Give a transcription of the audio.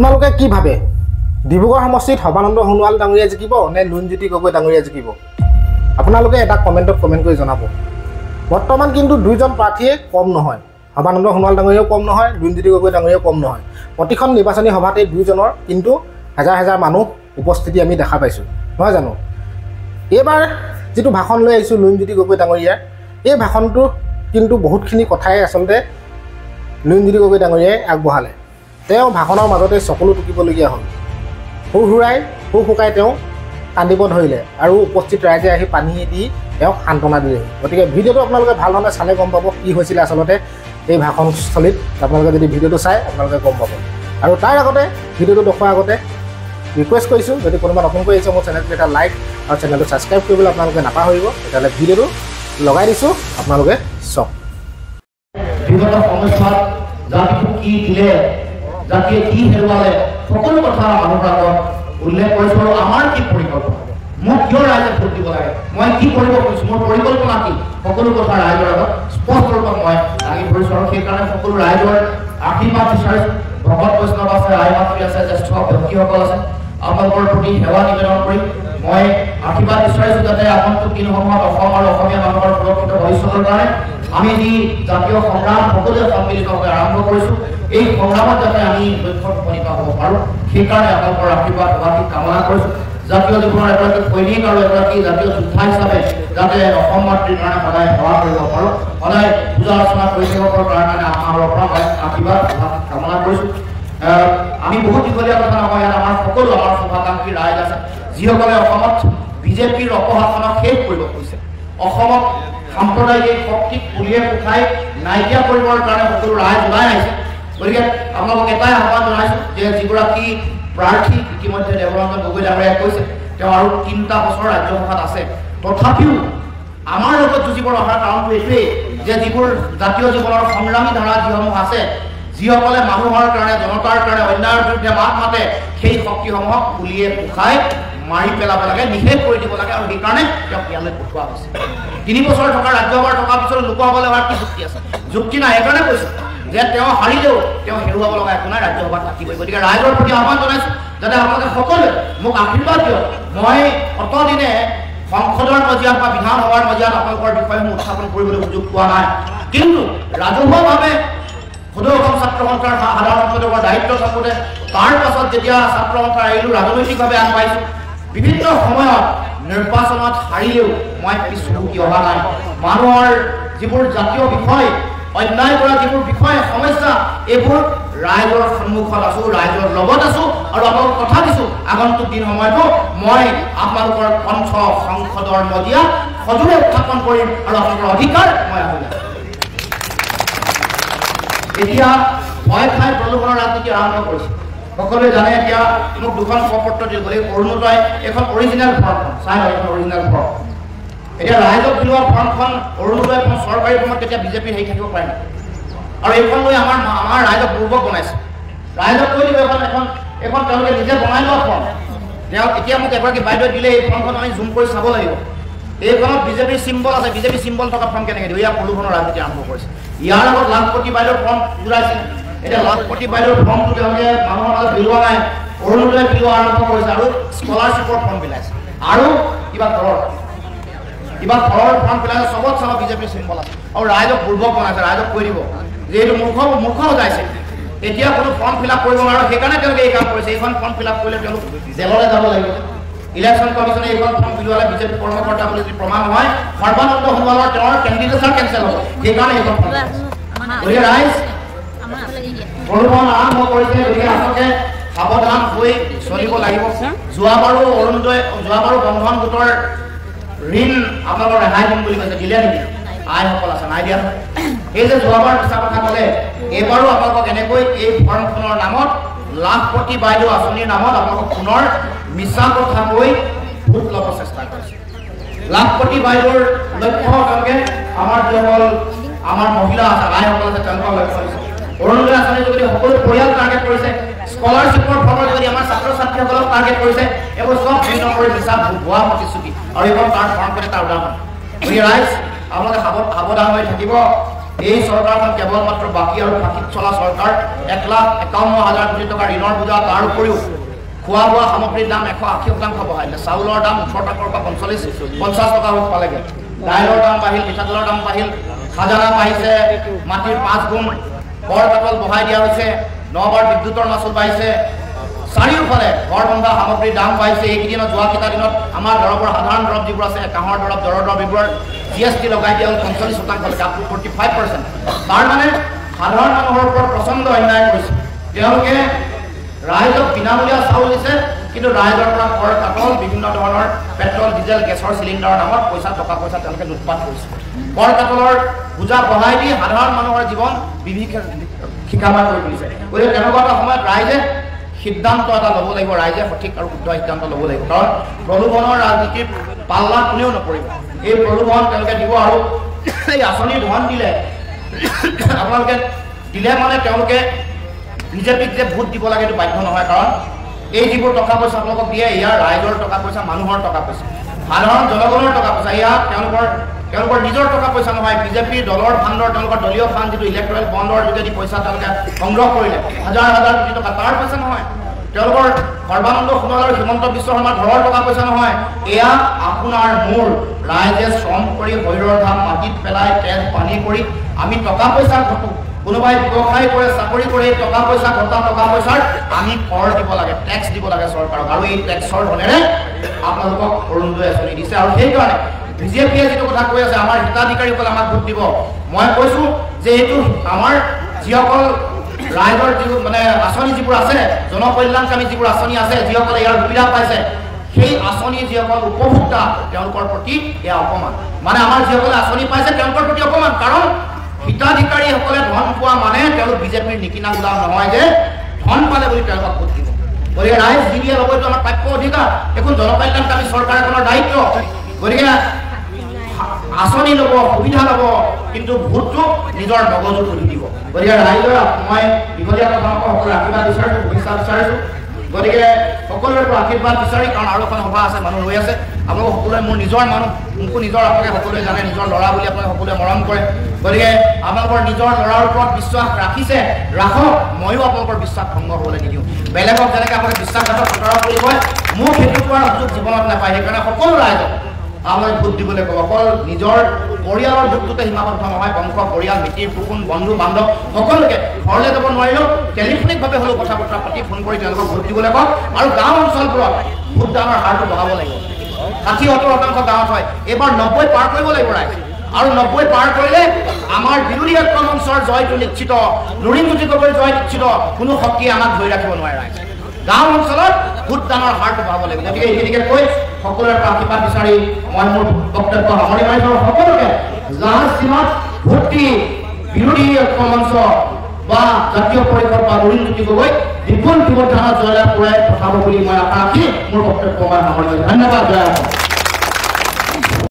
আপোনালোকে কি ভাবে ডিব্ৰুগড় সমষ্টিত সৰ্বানন্দ সোণোৱাল ডাঙৰীয়া জিকিব নে লুণজ্যোতি গগৈ ডাঙৰীয়া জিকিব? আপোনালোকে এটা কমেণ্টত কমেণ্ট কৰি জনাব। বৰ্তমান কিন্তু দুইজন প্ৰাৰ্থীয়ে কম নহয়, সৰ্বানন্দ সোণোৱাল ডাঙৰীয়াও কম নহয়, লুণজ্যোতি গগৈ ডাঙৰীয়াও কম নহয়। প্ৰতিখন নিৰ্বাচনী সভাতে দুইজনৰ কিন্তু হাজাৰ হাজাৰ মানুহ উপস্থিতি আমি দেখা পাইছোঁ, নহয় জানো? এইবাৰ যিটো ভাষণ লৈ আহিছোঁ লুণজ্যোতি গগৈ ডাঙৰীয়াৰ, এই ভাষণটো কিন্তু বহুতখিনি কথাই আচলতে লুণজ্যোতি গগৈ ডাঙৰীয়াই আগবঢ়ালে। তেওঁ ভাষণৰ মাজতে চকুলো টুকিবলগীয়া হ'ল, শুকাই তেওঁ কান্দিব ধৰিলে আৰু উপস্থিত ৰাইজে আহি পানী দি তেওঁক সান্তনা দিলেহি। গতিকে ভিডিঅ'টো আপোনালোকে ভাল ধৰণে চালে গম পাব কি হৈছিলে আচলতে এই ভাষণস্থলীত। আপোনালোকে যদি ভিডিঅ'টো চাই আপোনালোকে গম পাব। আৰু তাৰ আগতে ভিডিঅ'টো দেখুৱাৰ আগতে ৰিকুৱেষ্ট কৰিছোঁ, যদি কোনোবা নতুনকৈ আহিছে মোৰ চেনেলটো এটা লাইক আৰু চেনেলটো ছাবস্ক্ৰাইব কৰিবলৈ আপোনালোকে নাপাহৰিব। তেতিয়াহ'লে ভিডিঅ'টো লগাই দিছোঁ, আপোনালোকে চাওক। বিগত সময়ছোৱাত জাতিটোক কি দিলে, জাতিয়ে কি হেৰুৱালে, সকলো কথা মানুহৰ আগত উল্লেখ কৰিছোঁ। আৰু আমাৰ কি পৰিকল্পনা, মোক কিয় ৰাইজে ভোট দিব লাগে, মই কি কৰিব খুজিছোঁ, মোৰ পৰিকল্পনা কি, সকলো কথা ৰাইজৰ আগত স্পষ্ট ৰূপত মই দাঙি ধৰিছোঁ। আৰু সেইকাৰণে সকলো ৰাইজৰ আশীৰ্বাদ বিচাৰিছোঁ। ভকত বৈষ্ণৱ আছে, আই মাতৃ আছে, জ্যেষ্ঠ ব্যক্তিসকল আছে, আপোনালোকৰ প্ৰতি সেৱা নিবেদন কৰি মই আশীৰ্বাদ বিচাৰিছোঁ যাতে আগন্তুক দিনসমূহত অসম আৰু অসমীয়া মানুহৰ সুৰক্ষিত ভৱিষ্যতৰ কাৰণে আমি যি জাতীয় সংগ্ৰাম সকলোৱে সন্মিলিতভাৱে আৰম্ভ কৰিছোঁ, এই সংগ্ৰামত যাতে আমি লক্ষ্যত উপনীত হ'ব পাৰোঁ, সেইকাৰণে আপোনালোকৰ আশীৰ্বাদ হোৱাটো কামনা কৰিছোঁ। জাতীয় জীৱনৰ এগৰাকী সৈনিক আৰু এগৰাকী জাতীয় যোদ্ধা হিচাপে যাতে অসম মাতৃৰ কাৰণে সদায় সেৱা কৰিব পাৰোঁ, সদায় পূজা অৰ্চনা কৰি থাকিবৰ কাৰণে আমাৰ পৰা মই আশীৰ্বাদ কামনা কৰিছোঁ। আমি বহুত দীঘলীয়া কথা নকওঁ, ইয়াত আমাৰ সকলো আমাৰ শুভাকাংক্ষী ৰাইজ আছে যিসকলে অসমত বিজেপিৰ অপশাসনক শেষ কৰিব খুজিছে, অসমত সাম্প্ৰদায়িক শক্তিক পুলিয়ে পোখাই নাইকিয়া কৰিবৰ কাৰণে সকলো ৰাইজ ওলাই আহিছে। গতিকে আপোনালোকক এটাই আহ্বান জনাইছোঁ যে যিগৰাকী প্ৰাৰ্থী ইতিমধ্যে দেৱৰঞ্জন গগৈ ডাঙৰীয়াই কৈছে তেওঁ আৰু 3টা বছৰ ৰাজ্যসভাত আছে, তথাপিও আমাৰ লগত যুঁজিবৰ অহাৰ কাৰণটো এইটোৱেই যে যিবোৰ জাতীয় জীৱনৰ সংগ্ৰামী ধাৰা যিসমূহ আছে, যিসকলে মানুহৰ কাৰণে জনতাৰ কাৰণে অন্যায়ৰ বিৰুদ্ধে মাত মাতে, সেই শক্তিসমূহক পুলিয়ে পোখাই মাৰি পেলাব লাগে, নিষেধ কৰি দিব লাগে। আৰু সেইকাৰণে তেওঁক ইয়ালৈ পঠোৱা হৈছে। 3 বছৰ থকা ৰাজ্যসভাৰ থকাৰ পিছত লোকসভালৈ অহাৰ কি যুক্তি আছে? যুক্তি নাই। সেইকাৰণে কৈছে যে তেওঁ হাৰিলেও তেওঁ হেৰুৱাব লগা একো নাই, ৰাজ্যসভাত থাকিবই। গতিকে ৰাইজৰ প্ৰতি আহ্বান জনাইছোঁ যাতে আপোনালোকে সকলোৱে মোক আশীৰ্বাদ দিয়ক। মই অতদিনে সংসদৰ মজিয়াত বা বিধানসভাৰ মজিয়াত আপোনালোকৰ বিষয়সমূহ উত্থাপন কৰিবলৈ সুযোগ পোৱা নাই, কিন্তু ৰাজহুৱাভাৱে সদৌ অসম ছাত্ৰ সন্থাৰ সাধাৰণ সম্পাদকৰ দায়িত্ব থাকোঁতে তাৰ পাছত যেতিয়া ছাত্ৰ সন্থা এৰিলোঁ, ৰাজনৈতিকভাৱে আগবাঢ়িছোঁ, বিভিন্ন সময়ত নিৰ্বাচনত হাৰিলেও মই পিছ হুহুকি অহা নাই। মানুহৰ যিবোৰ জাতীয় বিষয়, অন্যায় কৰা যিবোৰ বিষয় সমস্যা, এইবোৰ ৰাইজৰ সন্মুখত আছোঁ, ৰাইজৰ লগত আছোঁ। আৰু আপোনালোকক কথা দিছোঁ আগন্তুক দিন সময়তো মই আপোনালোকৰ কণ্ঠ সংসদৰ মজিয়াত সজোৰে উত্থাপন কৰিম আৰু আপোনালোকৰ অধিকাৰ মই আহোঁ। এতিয়া ভয় খাই প্ৰলোভনৰ ৰাজনীতি আৰম্ভ কৰিছে। সকলোৱে জানে এতিয়া মোক 2খন প্ৰপত্ৰ দিল, গতিকে অৰুণোদয় এখন অৰিজিনেল ফৰ্মখন চাই লওক, এখন অৰিজিনেল ফৰ্ম। এতিয়া ৰাইজক দিলোৱা ফৰ্মখন অৰুণোদয়খন চৰকাৰী ফৰ্মত তেতিয়া বিজেপিৰ হেৰি থাকিব পাৰে নেকি? আৰু এইখন লৈ আমাৰ ৰাইজক দুৰ্বল বনাইছে। ৰাইজক কৈ দিব এখন তেওঁলোকে নিজে বনাই লোৱা ফৰ্ম। তেওঁ এতিয়া মোক এগৰাকী বাইদেৱে দিলে, এই ফৰ্মখন আমি জুম কৰি চাব লাগিব। এইখনত বিজেপিৰ চিম্বল আছে, বিজেপি চিম্বল থকা ফৰ্ম কেনেকৈ দিব? ইয়াৰ প্ৰলোভনৰ ৰাজনীতি আৰম্ভ কৰিছে। ইয়াৰ আগত লাখপতি বাইদেউৰ ফৰ্ম জোৰাইছে, এতিয়া লাখপতি বাইদেউৰ ফৰ্মটো তেওঁলোকে মানুহৰ মাজত বিলোৱা নাই, অৰুণোদয় বিলোৱা আৰম্ভ কৰিছে আৰু স্কলাৰশ্বিপৰ ফৰ্ম বিলাইছে আৰু কিবা ঘৰৰ ফৰ্ম বিলাইছে। চবত চাব বিজেপিৰ চিম্বল আছে আৰু ৰাইজক দুৰ্বল বনাইছে। ৰাইজক কৈ দিব যে এইটো মূৰ্খ যাইছে, এতিয়া কোনো ফৰ্ম ফিল আপ কৰিব নোৱাৰে, সেইকাৰণে তেওঁলোকে এই কাম কৰিছে। এইখন ফৰ্ম ফিল আপ কৰিলে তেওঁলোক জেললৈ যাব লাগিব। ইলেকশ্যন কমিশ্যনে এইখন ফৰ্ম বিলোৱালে বিজেপি কৰ্মকৰ্তা বুলি যদি প্ৰমাণ হয়, সৰ্বানন্দ সোণোৱালৰ তেওঁৰ কেণ্ডিডেটছৰ কেঞ্চেল হ'ব। সেইকাৰণে এইখন ফৰ্ম। গতিকে ৰাইজ প্ৰলোভন আৰম্ভ কৰিছে, গতিকে আপোনালোকে সাৱধান হৈ চলিব লাগিব। যোৱাবাৰো বন্ধন গোটৰ ঋণ আপোনালোকৰ ৰেহাই দিম বুলি কৈছে, দিলে নেকি? আইসকল আছে, নাই দিয়া। এই যে যোৱাবাৰ মিছা কথা ক'লে, এইবাৰো আপোনালোকক এনেকৈ এই ফৰ্মখনৰ নামত লাখপতি বাইদেউ আঁচনিৰ নামত আপোনালোকক পুনৰ মিছা কথা কৈ ভোট ল'ব চেষ্টা কৰিছে। লাখপতি বাইদেউৰ লক্ষ্য তেওঁলোকে আমাৰ মহিলা আছে, আইসকল আছে, তেওঁলোকৰ লক্ষ্য দিছে। অৰুণোদয় আঁচনিৰ যোগেদি সকলো পৰিয়াল টাৰ্গেট কৰিছে, স্কলাৰশ্বিপৰ ফৰ্মৰ যোগেদি আমাৰ ছাত্ৰ ছাত্ৰীসকলক টাৰ্গেট কৰিছে। এইবোৰ চব ভিন্ন কৰি মিছা ভুৱা প্ৰতিশ্ৰুতি, আৰু এইখন তাৰ ফৰ্মখনে তাৰ উদাহৰণ। গতিকে ৰাইজ আপোনালোকে সাৱধান হৈ থাকিব। এই চৰকাৰখন কেৱল মাত্ৰ বাকী আৰু ফাঁকিত চলা চৰকাৰ। 1,51,000 কোটি টকাৰ ঋণৰ বোজা, তাৰ উপৰিও খোৱা বোৱা সামগ্ৰীৰ দাম 180% বঢ়াই দিলে। চাউলৰ দাম 18 টকাৰ পৰা 50 টকা হৈ পালেগৈ। দাইলৰ দাম বাঢ়িল, মিঠাতেলৰ দাম বাঢ়িল, খাজানা বাঢ়িছে, মাটিৰ 5 গুণ, কৰ কাটল বঢ়াই দিয়া হৈছে, 9 বাৰ বিদ্যুতৰ মাচুল বাঢ়িছে, চাৰিওফালে ঘৰ বন্ধা সামগ্ৰীৰ দাম বাঢ়িছে। এইকেইদিনত যোৱাকেইটা দিনত আমাৰ দৰৱৰ সাধাৰণ দৰৱ যিবোৰ আছে, কাঁহৰ দৰৱ, জ্বৰৰ দৰৱ, এইবোৰৰ GST লগাই দিয়া হ'ল 45%, আপ টু 45%। তাৰ মানে সাধাৰণ মানুহৰ ওপৰত প্ৰচণ্ড অন্যায় কৰিছে। তেওঁলোকে ৰাইজক বিনামূলীয়া চাউল দিছে, কিন্তু ৰাইজৰ পৰা কৰ কাটল, বিভিন্ন ধৰণৰ পেট্ৰল, ডিজেল, গেছৰ চিলিণ্ডাৰৰ নামত টকা পইচা তেওঁলোকে লুটপাট কৰিছে। কৰ কাটলৰ বোজা বঢ়াই দি সাধাৰণ মানুহৰ জীৱন বিভীষিকাময় কৰি তুলিছে। গতিকে তেনেকুৱা এটা সময়ত ৰাইজে সিদ্ধান্ত এটা ল'ব লাগিব, ৰাইজে সঠিক আৰু শুদ্ধ সিদ্ধান্ত ল'ব লাগিব। কাৰণ প্ৰলোভনৰ ৰাজনীতিৰ পাল্লা কোনেও নপৰিব। এই প্ৰলোভন তেওঁলোকে দিব, আৰু এই আঁচনিৰ ধন দিলে আপোনালোকে দিলে মানে তেওঁলোকে বিজেপিক যে ভোট দিব লাগে এইটো বাধ্য নহয়। কাৰণ এই যিবোৰ টকা পইচা আপোনালোকক দিয়ে, ইয়াৰ ৰাইজৰ টকা পইচা, মানুহৰ টকা পইচা, সাধাৰণ জনগণৰ টকা পইচা। এয়া তেওঁলোকৰ নিজৰ টকা পইচা নহয়। বিজেপিৰ দলৰ ফাণ্ডৰ, তেওঁলোকৰ দলীয় ফাণ্ড যিটো ইলেক্ট্ৰেল বণ্ডৰ যোগেদি পইচা তেওঁলোকে সংগ্ৰহ কৰিলে, হাজাৰ কোটি টকা, তাৰ পইচা নহয়। তেওঁলোকৰ সৰ্বানন্দ সোণোৱাল আৰু হিমন্ত বিশ্ব শৰ্মাৰ ঘৰৰ টকা পইচা নহয়। এয়া আপোনাৰ মোৰ ৰাইজে শ্ৰম কৰি, শৰীৰৰ ঘাম মাটিত পেলাই, তেল পানী কৰি আমি টকা পইচা ঘটো। কোনোবাই ব্যৱসায় কৰে, চাকৰি কৰে, টকা পইচা ঘটা টকা পইচাৰ আমি কৰ দিব লাগে, টেক্স দিব লাগে চৰকাৰক, আৰু এই টেক্সৰ ধনেৰে আপোনালোকক অৰুণোদয় আঁচনি দিছে। আৰু সেইকাৰণে বিজেপিয়ে যিটো কথা কৈ আছে, আমাৰ হিতাধিকাৰীসকলে আমাক ভোট দিব, মই কৈছোঁ যে এইটো আমাৰ যিসকল ৰাইজৰ যি মানে আঁচনি যিবোৰ আছে, জনকল্যাণকামী যিবোৰ আঁচনি আছে, যিসকলে ইয়াৰ সুবিধা পাইছে, সেই আঁচনি যিসকল উপভোক্তা তেওঁলোকৰ প্ৰতি এয়া অপমান। মানে আমাৰ যিসকলে আঁচনি পাইছে তেওঁলোকৰ প্ৰতি অপমান। কাৰণ হিতাধিকাৰীসকলে ধন পোৱা মানে তেওঁলোক বিজেপিৰ নিকিনা গোলাম নহয় যে ধন পালে বুলি তেওঁলোকক ভোট দিব। গতিকে ৰাইজ যি দিয়ে ল'বটো আমাৰ প্ৰাপ্য অধিকাৰ, এখন জনকল্যাণকামী চৰকাৰ এখনৰ দায়িত্ব। গতিকে আঁচনি ল'ব, সুবিধা ল'ব, কিন্তু ভোটটো নিজৰ মগজুত তুলি দিব। গতিকে ৰাইজৰ মই দীঘলীয়া কথা সকলোৰে আশীৰ্বাদ বিচাৰিছোঁ, শুভেচ্ছা বিচাৰিছোঁ। গতিকে সকলোৰে পৰা আশীৰ্বাদ বিচাৰি, কাৰণ আৰু এখন সভা আছে, মানুহ ৰৈ আছে। আপোনালোক সকলোৱে মোৰ নিজৰ মানুহ, মোকো নিজৰ আপোনালোকে সকলোৱে জানে, নিজৰ ল'ৰা বুলি আপোনালোকে সকলোৱে মৰম কৰে। গতিকে আপোনালোকৰ নিজৰ ল'ৰাৰ ওপৰত বিশ্বাস ৰাখিছে, ৰাখক। ময়ো আপোনালোকৰ বিশ্বাস ভংগ হ'বলৈ নিদিওঁ। বেলেগক যেনেকৈ আপোনালোকে বিশ্বাসঘাতক প্ৰতাৰক বুলি কয়, মোক সেইটো কৰাৰ সুযোগ জীৱনত নাপায়। সেইকাৰণে সকলো ৰাইজক আপোনালোকে ভোট দিবলৈ ক'ব। অকল নিজৰ পৰিয়ালৰ ভোটটোতে সীমাবদ্ধ নহয়, বংশ, পৰিয়াল, মিতিৰ কুটুম, বন্ধু বান্ধৱ সকলোকে, ঘৰলৈ যাব নোৱাৰিলেও টেলিফোনিকভাৱে হ'লেও কথা বতৰা পাতি ফোন কৰি তেওঁলোকক ভোট দিবলৈ কওক। আৰু গাঁও অঞ্চলবোৰত ভোটদানৰ হাৰটো বঢ়াব লাগিব। 60-70% গাঁৱত হয়, এইবাৰ 90 পাৰ কৰিব লাগিব ৰাইজ। আৰু 90 পাৰ কৰিলে আমাৰ বিৰোধী ঐক্য মঞ্চৰ জয়টো নিশ্চিত, লুৰিণজ্যোতি গগৈৰ জয় নিশ্চিত। কোনো শক্তিয়ে আমাক ধৰি ৰাখিব নোৱাৰে। ৰাইজ গাঁও অঞ্চলত ভোটদানৰ হাৰটো বঢ়াব লাগিব। গতিকে এইখিনিকে কৈ সকলোৰে পৰা আশীৰ্বাদ বিচাৰি মই মোৰ বক্তব্য সামৰি মাৰিছোঁ। সকলোকে জাহাজ সীমাত ভোট দি বিৰোধী ঐক্য মঞ্চ বা জাতীয় পৰিষদ বা লুৰিণজ্যোতি গগৈ বিপুল ব্যৱধানত জয়লাভ কৰাই পঠাব বুলি মই আশা ৰাখি মোৰ বক্তব্য মই সামৰি মাৰিছোঁ। ধন্যবাদ। জয় অসম।